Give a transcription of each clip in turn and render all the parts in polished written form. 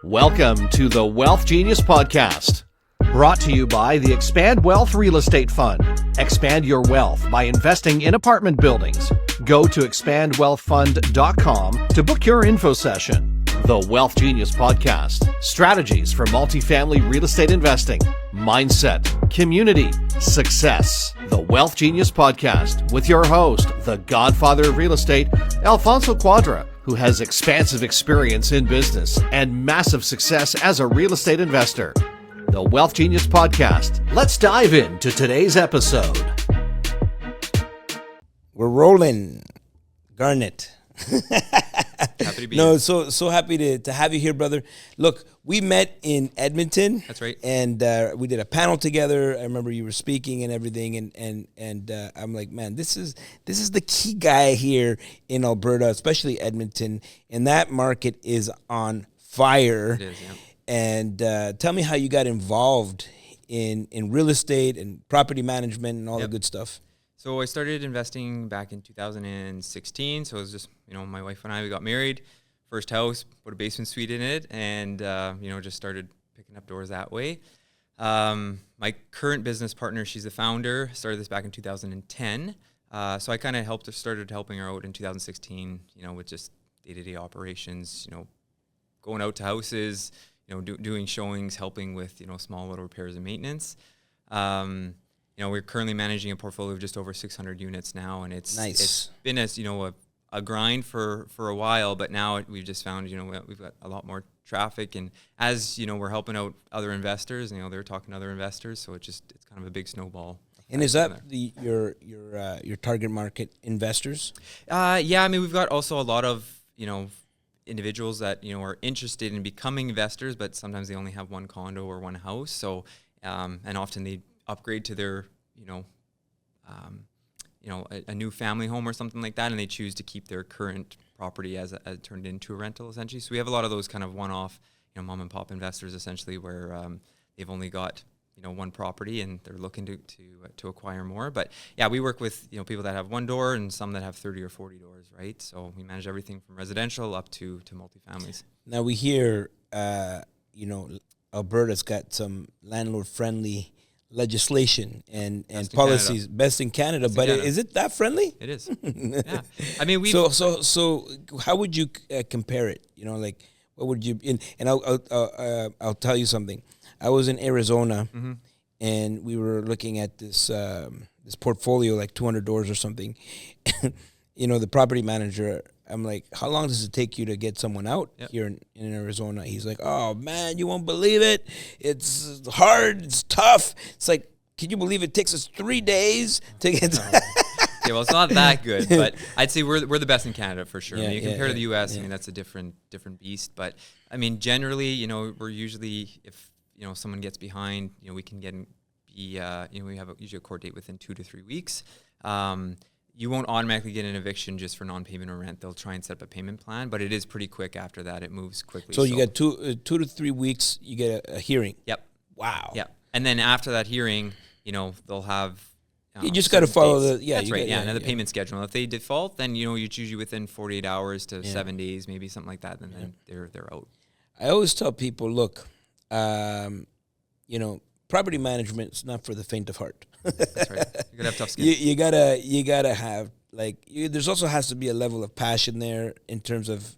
Welcome to the Wealth Genius Podcast, brought to you by the Expand Wealth Real Estate Fund. Expand your wealth by investing in apartment buildings. Go to expandwealthfund.com to book your info session. The Wealth Genius Podcast, strategies for multifamily real estate investing, mindset, community, success. The Wealth Genius Podcast with your host, the godfather of real estate, Alfonso Cuadra, who has expansive experience in business and massive success as a real estate investor. The Wealth Genius Podcast. Let's dive into today's episode. We're rolling, Garnet. Happy to be No, here. so happy to have you here, brother. Look, we met in Edmonton. That's right. And we did a panel together. I remember you were speaking and everything, and I'm like, man, this is the key guy here in Alberta, especially Edmonton, and that market is on fire. It is, yeah. And tell me how you got involved in real estate and property management and all the good stuff. So I started investing back in 2016. So it was just, my wife and I, we got married, first house, put a basement suite in it, and, just started picking up doors that way. My current business partner, she's the founder, started this back in 2010. So I kind of started helping her out in 2016, with just day-to-day operations, going out to houses, doing showings, helping with, small little repairs and maintenance. We're currently managing a portfolio of just over 600 units now, and it's been a grind for a while, but now we've just found, we've got a lot more traffic, and as, we're helping out other investors, they're talking to other investors, so it's kind of a big snowball. And is that your target market investors? Yeah, we've got also a lot of, individuals that, are interested in becoming investors, but sometimes they only have one condo or one house, so, and often they upgrade to their, a new family home or something like that, and they choose to keep their current property as turned into a rental, essentially. So we have a lot of those kind of one-off, mom and pop investors, essentially, where they've only got one property and they're looking to acquire more. But yeah, we work with people that have one door and some that have 30 or 40 doors, right? So we manage everything from residential up to multifamilies. Now we hear, Alberta's got some landlord-friendly legislation and policies, best in Canada. But is it that friendly? It is. Yeah. We so how would you compare it? What would you? And I'll tell you something. I was in Arizona, and we were looking at this portfolio, like 200 doors or something. The property manager, I'm like, how long does it take you to get someone out here in Arizona? He's like, oh, man, you won't believe it. It's hard. It's tough. It's like, can you believe it takes us 3 days to get Yeah, well, it's not that good, but I'd say we're the best in Canada for sure. Compared to the U.S., that's a different beast. But, generally, we're usually, if, someone gets behind, we can we have usually a court date within 2 to 3 weeks. You won't automatically get an eviction just for non-payment or rent. They'll try and set up a payment plan, but it is pretty quick after that. It moves quickly. So you get 2 to 3 weeks, you get a hearing. Yep. Wow. Yep. And then after that hearing, they'll have... you just got to follow days. That's right. And the payment schedule. If they default, then, it's usually within 48 hours to 7 days, maybe something like that. And then they're out. I always tell people, look, property management is not for the faint of heart. That's right. You gotta have tough skin. You gotta have there's also has to be a level of passion there in terms of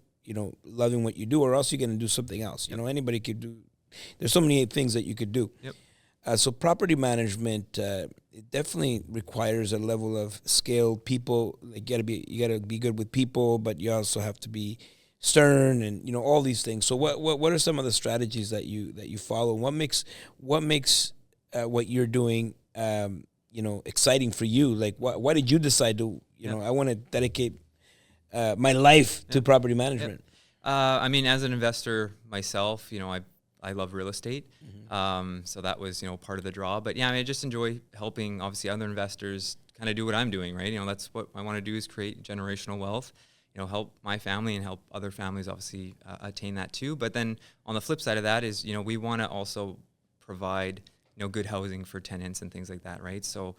loving what you do, or else you're gonna do something else. Anybody could do. There's so many things that you could do. Yep. So property management it definitely requires a level of skill. People you gotta be good with people, but you also have to be stern and all these things. So what are some of the strategies that you follow? What makes what you're doing exciting for you? Like why did you decide to I want to dedicate my life to property management? As an investor myself, I love real estate. So that was part of the draw. But I just enjoy helping obviously other investors kind of do what I'm doing, right? That's what I want to do, is create generational wealth. Help my family and help other families obviously attain that too. But then on the flip side of that is, we want to also provide, good housing for tenants and things like that, right? So,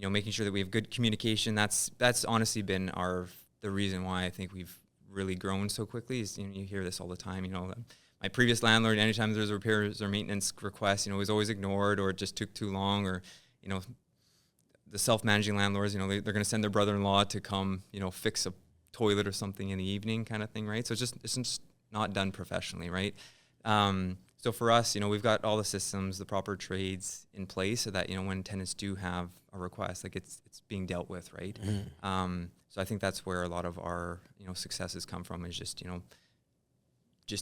making sure that we have good communication. That's honestly been the reason why I think we've really grown so quickly. Is you hear this all the time. My previous landlord, anytime there's repairs or maintenance requests, was always ignored, or it just took too long, or the self-managing landlords, they're going to send their brother-in-law to come, fix a toilet or something in the evening, kind of thing, right? So it's just not done professionally, right? So for us, we've got all the systems, the proper trades in place, so that when tenants do have a request, like it's being dealt with, right? So I think that's where a lot of our successes come from, is just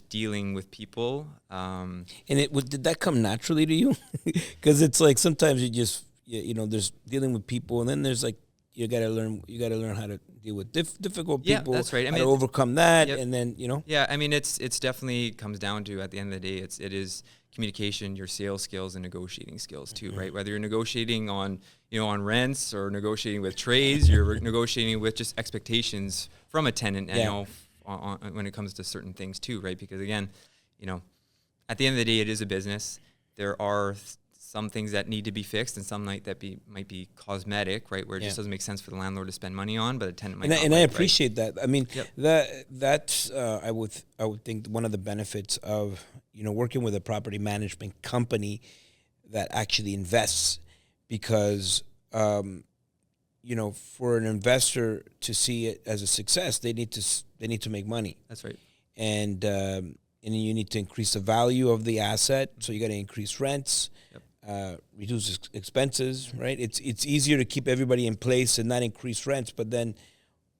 dealing with people. And did that come naturally to you? Because it's like sometimes there's dealing with people, and then there's like you gotta learn how to deal with difficult people. Yeah, that's right. How to overcome that, and then Yeah, I mean it's definitely comes down to, at the end of the day, it is communication, your sales skills, and negotiating skills too, right? Whether you're negotiating on on rents, or negotiating with trades, you're negotiating with just expectations from a tenant, and when it comes to certain things too, right? Because again, at the end of the day, it is a business. There are some things that need to be fixed, and some might be cosmetic, right? Where it just doesn't make sense for the landlord to spend money on, but a tenant might. And I appreciate that. I mean, that's I would think one of the benefits of working with a property management company that actually invests, because for an investor to see it as a success, they need to make money. That's right. And you need to increase the value of the asset, so you got to increase rents. Reduce expenses, right? It's easier to keep everybody in place and not increase rents, but then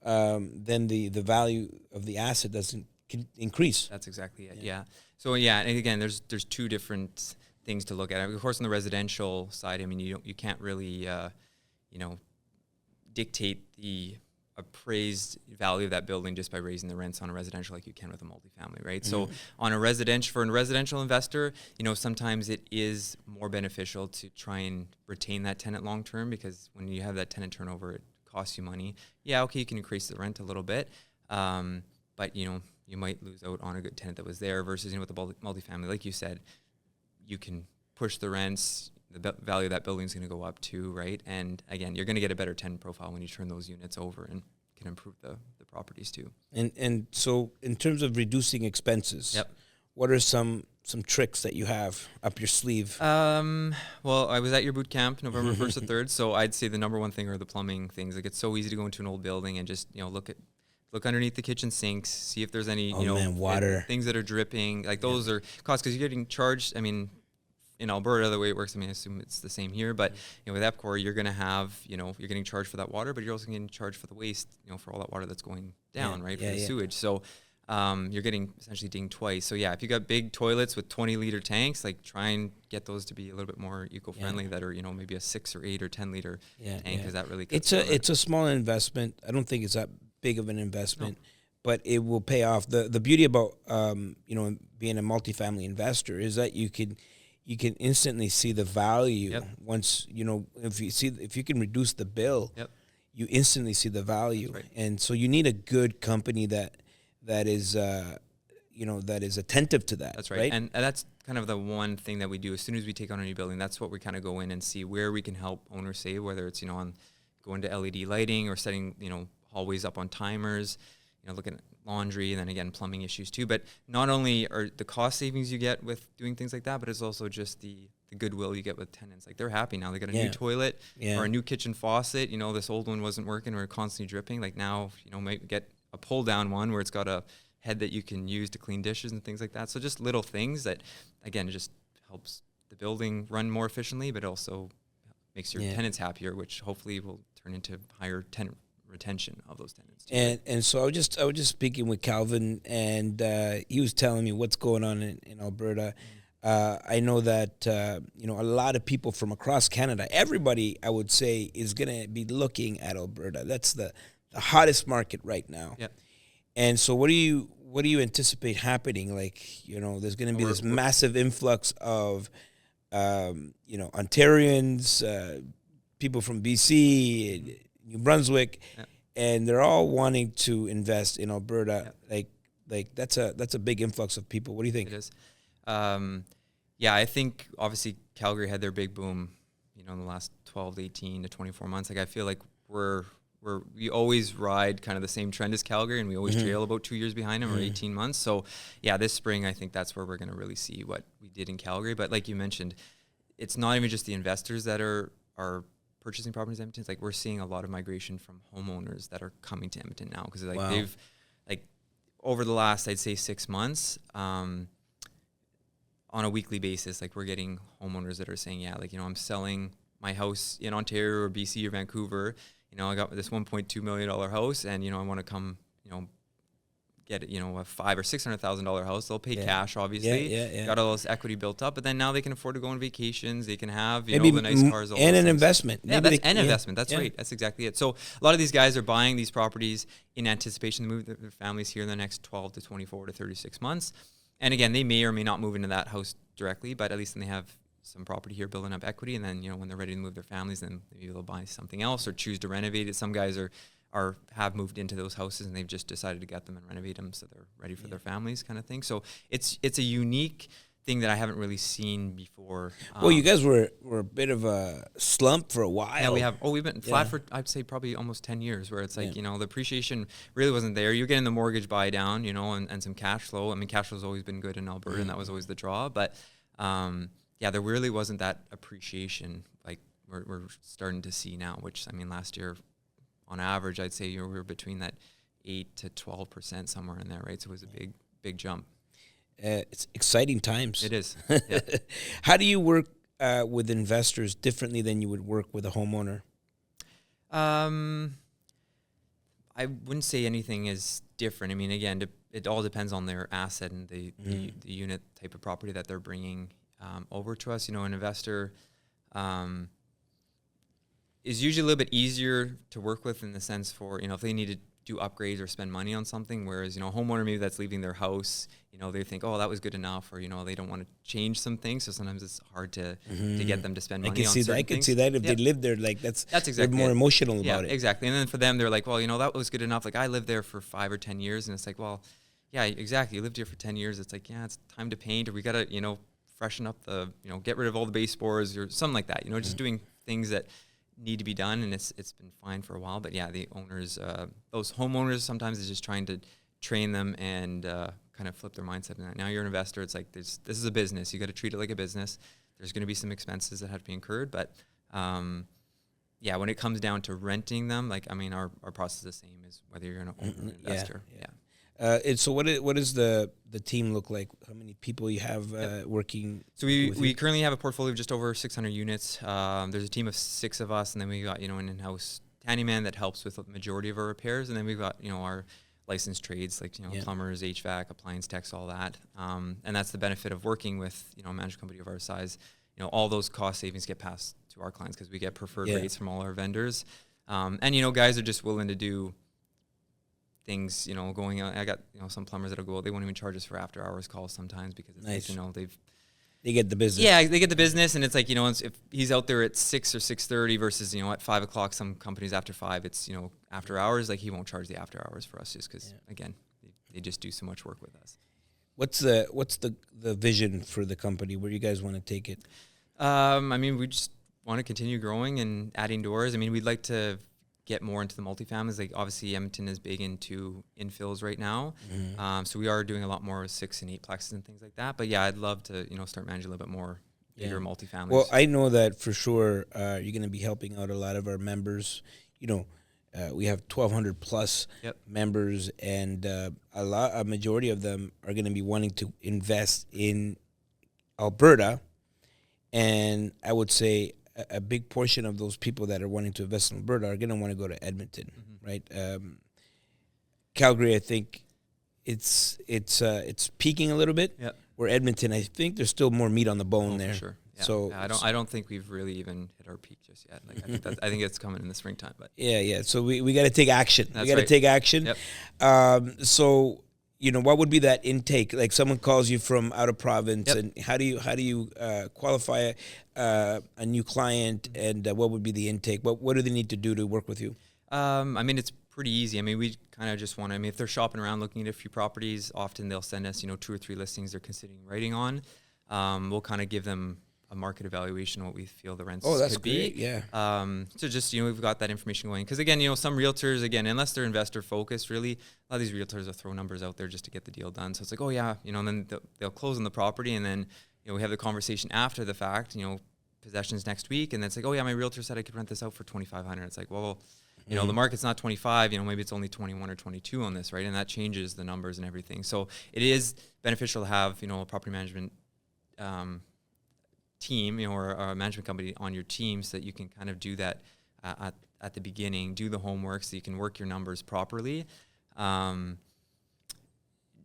the value of the asset doesn't increase. That's exactly it. Yeah. So and again, there's two different things to look at. Of course, on the residential side, I mean, you can't really dictate the appraised value of that building just by raising the rents on a residential like you can with a multifamily, right? So on a residential investor, sometimes it is more beneficial to try and retain that tenant long term, because when you have that tenant turnover, it costs you money. Yeah, okay, you can increase the rent a little bit, but you might lose out on a good tenant that was there, versus with the multifamily, like you said, you can push the rents. The value of that building is going to go up too, right? And again, you're going to get a better tenant profile when you turn those units over, and can improve the properties too. And so in terms of reducing expenses, what are some tricks that you have up your sleeve? Well, I was at your boot camp November 1st to 3rd, so I'd say the number one thing are the plumbing things. Like, it's so easy to go into an old building and just look underneath the kitchen sinks, see if there's any water things that are dripping. Like, those are costs, because you're getting charged. I mean, in Alberta, the way it works, I mean, I assume it's the same here, but with EPCOR, you're going to have, you're getting charged for that water, but you're also getting charged for the waste, for all that water that's going down, right, for the sewage. So you're getting essentially dinged twice. So if you got big toilets with 20-liter tanks, like, try and get those to be a little bit more eco-friendly, that are, maybe a 6 or 8 or 10-liter tank, because that really cuts it's a small investment. I don't think it's that big of an investment. No. But it will pay off. The beauty about being a multifamily investor is that you can instantly see the value once if you can reduce the bill, you instantly see the value, and so you need a good company that is attentive to that. That's right, and that's kind of the one thing that we do as soon as we take on a new building. That's what we kind of go in and see where we can help owners save, whether it's on going to LED lighting or setting hallways up on timers, looking at laundry, and then again plumbing issues too. But not only are the cost savings you get with doing things like that, but it's also just the goodwill you get with tenants. Like, they're happy now. They got a new toilet or a new kitchen faucet. This old one wasn't working or constantly dripping. Like, now, might get a pull down one where it's got a head that you can use to clean dishes and things like that. So just little things that, again, it just helps the building run more efficiently, but also makes your tenants happier, which hopefully will turn into higher tenant retention of those tenants too. And so I was just speaking with Calvin, and he was telling me what's going on in Alberta. I know that a lot of people from across Canada, everybody I would say, is going to be looking at Alberta. That's the hottest market right now. Yep. And so what do you anticipate happening? Like, there's going to be this massive influx of Ontarians, people from BC, New Brunswick, and they're all wanting to invest in Alberta. Like that's a big influx of people. What do you think? It is. I think obviously Calgary had their big boom, in the last 12 to 18 to 24 months. Like I feel like we always ride kind of the same trend as Calgary, and we always trail about 2 years behind them or 18 months. So yeah, this spring I think that's where we're going to really see what we did in Calgary. But like you mentioned, it's not even just the investors that are purchasing properties in Edmonton. It's like we're seeing a lot of migration from homeowners that are coming to Edmonton now, because like they've like over the last, I'd say 6 months, on a weekly basis, like we're getting homeowners that are saying, yeah, like, you know, I'm selling my house in Ontario or BC or Vancouver. You know, I got this $1.2 million house, and, you know, I want to come, you know, get, you know, a $500,000 or $600,000 house. They'll pay cash, obviously. Got all this equity built up, but then now they can afford to go on vacations. They can have, you know, the nice cars. And an investment. Yeah, that's an investment. That's right. That's exactly it. So a lot of these guys are buying these properties in anticipation to move their families here in the next 12 to 24 to 36 months. And again, they may or may not move into that house directly, but at least then they have some property here building up equity. And then, you know, when they're ready to move their families, then maybe they'll buy something else or choose to renovate it. Some guys have moved into those houses and they've just decided to get them and renovate them so they're ready for their families, kind of thing. So it's a unique thing that I haven't really seen before. Well, you guys were a bit of a slump for a while. Yeah, we've been flat for, I'd say, probably almost 10 years, where it's like, you know, the appreciation really wasn't there. You're getting the mortgage buy down, you know, and some cash flow. I mean, cash flow's always been good in Alberta, and that was always the draw. But yeah, there really wasn't that appreciation like we're starting to see now, which, I mean, last year, on average, I'd say we were between that 8 to 12% somewhere in there, right? So it was a big jump. It's exciting times. It is. Yeah. How do you work with investors differently than you would work with a homeowner? I wouldn't say anything is different. I mean, again, it all depends on their asset and the unit type of property that they're bringing over to us. You know, an investor is usually a little bit easier to work with in the sense for, you know, if they need to do upgrades or spend money on something, whereas, you know, a homeowner maybe that's leaving their house, you know, they think, oh, that was good enough, or, you know, they don't want to change some things, so sometimes it's hard to get them to spend money on certain things. I can see that if they live there, like that's exactly, they're more emotional about it. Exactly. And then for them, they're like, well, you know, that was good enough. Like, I lived there for 5 or 10 years, and it's like, well, yeah, exactly. You lived here for 10 years. It's like, yeah, it's time to paint, or we got to, you know, freshen up the, you know, get rid of all the baseboards or something like that, you know, just doing things that need to be done, and it's been fine for a while. But yeah, the owners, those homeowners, sometimes is just trying to train them and kind of flip their mindset. And now you're an investor. It's like this is a business. You got to treat it like a business. There's going to be some expenses that have to be incurred, but yeah, when it comes down to renting them, like, I mean, our process is the same as whether you're an owner or an investor. So what does the team look like? How many people you have working? So we currently have a portfolio of just over 600 units. There's a team of 6 of us, and then we got, you know, an in-house handyman that helps with the majority of our repairs, and then we've got, you know, our licensed trades like, you know, plumbers, HVAC, appliance techs, all that. And that's the benefit of working with, you know, a management company of our size. You know, all those cost savings get passed to our clients because we get preferred rates from all our vendors. And, you know, guys are just willing to do things, you know, going on. I got, you know, some plumbers that'll go, they won't even charge us for after hours calls sometimes because it's like, you know, they get the business. Yeah, they get the business, and it's like, you know, if he's out there at 6 or 6:30 versus, you know, at 5 o'clock, some companies after 5, it's, you know, after hours, like he won't charge the after hours for us just because, again, they just do so much work with us. What's the vision for the company? Where you guys want to take it? I mean, we just want to continue growing and adding doors. I mean, we'd like to get more into the multifamilies. Like, obviously Edmonton is big into infills right now. So we are doing a lot more 6 and 8 plexes and things like that. But yeah, I'd love to, you know, start managing a little bit more bigger multifamilies. Well, I know that for sure you're going to be helping out a lot of our members. You know, we have 1,200 plus members, and a majority of them are going to be wanting to invest in Alberta. And I would say a big portion of those people that are wanting to invest in Alberta are going to want to go to Edmonton, right? Calgary, I think it's peaking a little bit. Where Edmonton, I think there's still more meat on the bone there. For sure. Yeah. So I don't think we've really even hit our peak just yet. Like, I think it's coming in the springtime. But So we got to take action. We got to take action. So, you know, what would be that intake? Like, someone calls you from out of province, and how do you qualify a new client, and what would be the intake? What do they need to do to work with you? I mean, it's pretty easy. I mean, we kind of just want to, I mean, if they're shopping around looking at a few properties, often they'll send us, you know, 2 or 3 listings they're considering writing on. We'll kind of give them a market evaluation of what we feel the rents that's could great. be. Yeah. So just, we've got that information going. Because again, some realtors, again, unless they're investor focused, really, a lot of these realtors will throw numbers out there just to get the deal done. So it's like, oh yeah, and then they'll close on the property, and then, we have the conversation after the fact, possessions next week, and then it's like, oh yeah, my realtor said I could rent this out for $2,500. It's like, well, the market's not 25, maybe it's only 21 or 22 on this, right? And that changes the numbers and everything. So it is beneficial to have, a property management team, or a management company on your team, so that you can kind of do that at the beginning, do the homework, so you can work your numbers properly,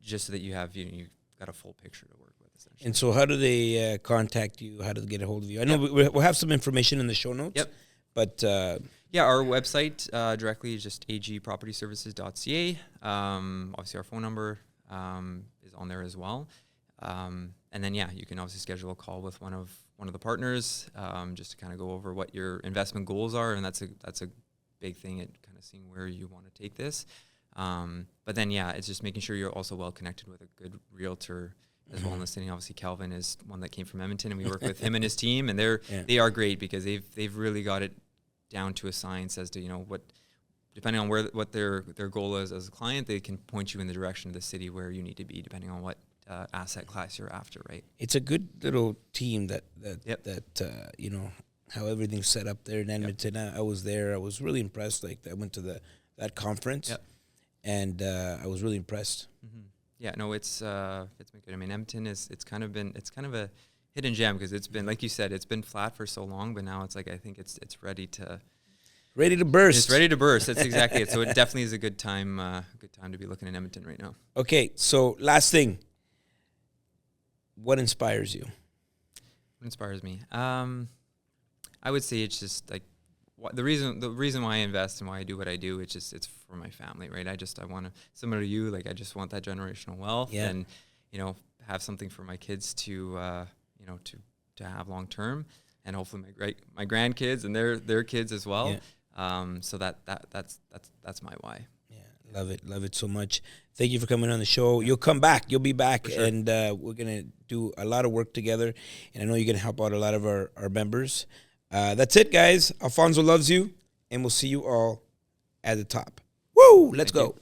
just so that you have, you've got a full picture to work with, essentially. And so how do they contact you? How do they get a hold of you? I know we'll have some information in the show notes. Yep. But our website directly is just agpropertyservices.ca. Obviously, our phone number is on there as well. And then, you can obviously schedule a call with one of the partners, just to kind of go over what your investment goals are, and that's a big thing at kind of seeing where you want to take this. But then, it's just making sure you're also well connected with a good realtor as well in the city. Obviously, Calvin is one that came from Edmonton, and we work with him and his team, and they are great, because they've really got it down to a science as to what, depending on what their goal is as a client, they can point you in the direction of the city where you need to be, depending on what asset class you're after, right? It's a good little team that how everything's set up there in Edmonton. I was there. I was really impressed. Like, I went to that conference, and I was really impressed. Mm-hmm. Yeah, no, it's been good. I mean, Edmonton it's kind of a hidden gem, because it's been, like you said, it's been flat for so long, but now it's like, I think it's ready to burst. It's ready to burst. That's exactly it. So it definitely is a good time to be looking at Edmonton right now. Okay, so last thing, what inspires you? What inspires me? I would say it's just like the reason why I invest and why I do what I do. It's for my family, right? I want to, similar to you, like, I just want that generational wealth, and have something for my kids to to have long term, and hopefully my grandkids and their kids as well. So that's my why. Love it so much. Thank you for coming on the show. You'll come back. You'll be back, sure. And we're gonna do a lot of work together. And I know you're gonna help out a lot of our members. That's it, guys. Alfonso loves you, and we'll see you all at the top. Woo! Let's go.